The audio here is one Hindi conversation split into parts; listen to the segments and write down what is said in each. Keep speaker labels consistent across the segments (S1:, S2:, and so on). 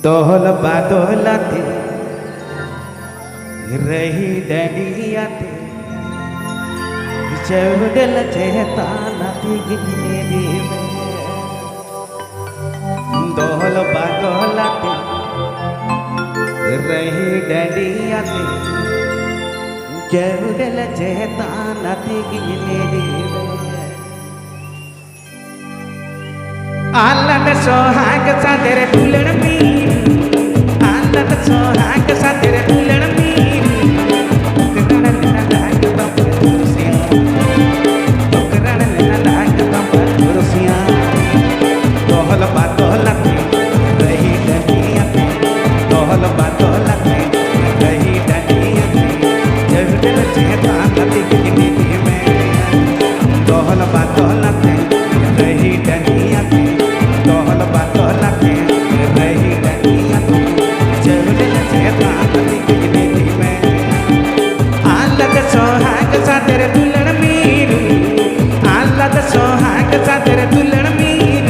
S1: दोहल बादोलाते रही डडियाते चौडल चेता नाती गिनेरी में दोहल बादोलाते रही डडियाते चौडल चेता नाती गिनेरी में आलत सोहाग सा तेरे दुल्हन मीर आलत सोहाग सा तेरे दुल्हन मीर ओकरण लेना लाग तम कुर्सियां ओकरण लेना लाग तम कुर्सियां दोहल बादोलाते रही डडियाते दोहल बादोलाते रही डडियाते चौडल चेता नाती गिनेरी में दोहल बादोलाते रही डडियाते दोहल बादोलाते रही डडियाते चौडल चेता नाती गिनेरी में आलत सोहाग सा तेरे दुल्हन मीर आलत सोहाग सा तेरे दुल्हन मीर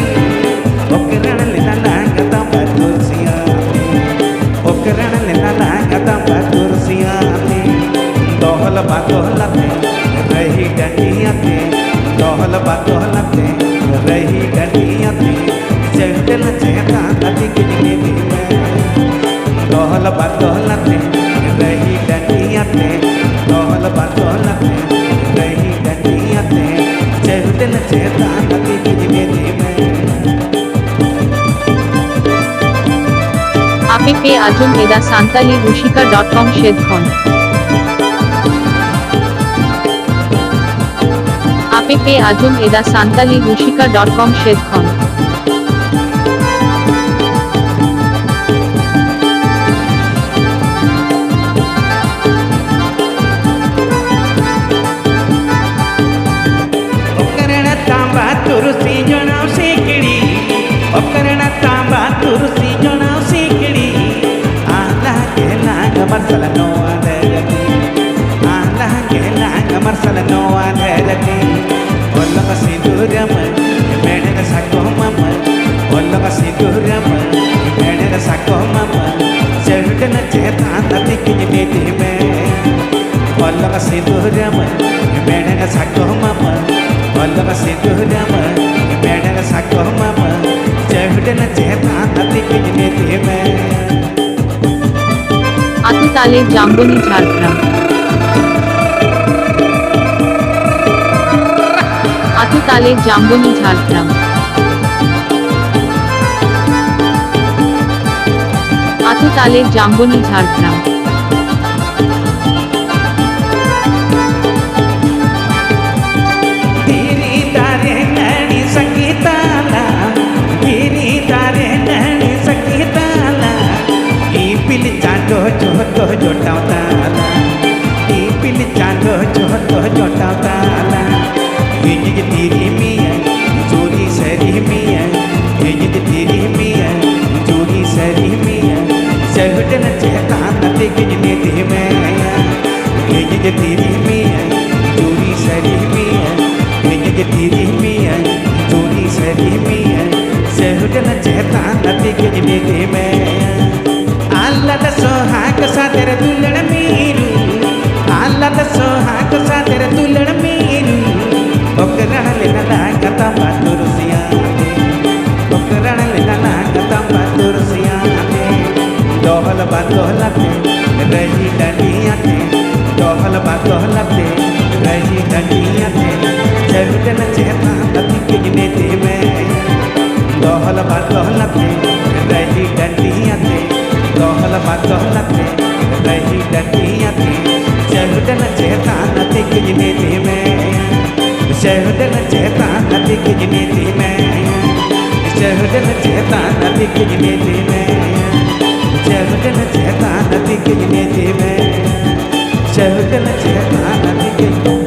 S1: ओकरण लेना लाग तम कुर्सियां ओकरण लेना लाग तम कुर्सियां दोहल बादोलाते रही डडियाते दोहल बादोलाते रही डडियाते चौडल चेता नाती गिनेरी में दोहल बादोलाते रही डडियाते दोहल बादोलाते रही डडियाते चौडल चेता नाती गिनेरी में
S2: আপনি পেয়ে আজম এদা সান্তালি রুশিকা.com শেদখন আপনি পেয়ে আজম এদা সান্তালি রুশিকা.com শেদখন
S1: ओकरण तांबा तुरसी जनाव सेकड़ी ओकरण तांबा तुरसी जनाव सेकड़ी आला के लाग मरसल नो आदरती आला के लाग मरसल नो आदरती ओलग सिंदूरम मेणग साको मम ओलग सिंदूरम मेणग साको मम चौडल चेता नाती गिनेरी में ओलग सिंदूरम मेणग साको मम ओलग सिंदूरम मेणग साको मम चौडल चेता नाती गिनेरी में
S2: আতুতালে জাম্বনি ঝাড়গ্রাম আতুতালে জাম্বনি ঝাড়গ্রাম আতুতালে জাম্বনি ঝাড়গ্রাম
S1: धीरी तारे नैनी संगीताला धीरी तारे नैनी संगीताला ई पिल चांदो जोतो जोटावताला ई पिल चांदो जोतो जोटावताला ये तेरी मिया चोरी सरी मिया ये तेरी मिया चोरी सरी मिया चौडल चेता नाती गिनेरी में ये तेरी मिया चोरी सरी मिया ये तेरी मिया चोरी सरी मिया चौडल चेता नाती गिनेरी में आलत सोहाग सा तेरे दुल्हन मीर आलत सोहाग सा तेरे दुल्हन मीर ओकरण लेना लाग तम कुर्सियां ओकरण लेना लाग तम कुर्सियां दोहल बादोलाते रही डडियाते दोहल बादोलाते रही डडियाते चौडल चेता नाती गिनेरी में दोहल बादोलाते रही डडियाते दोहल बादोलाते रही डडियाते चौडल चेता नाती गिनेरी में चौडल चेता नाती गिनेरी में चौडल चेता नाती गिनेरी में चौडल चेता नाती गिनेरी में चौडल चेता नाती गिनेरी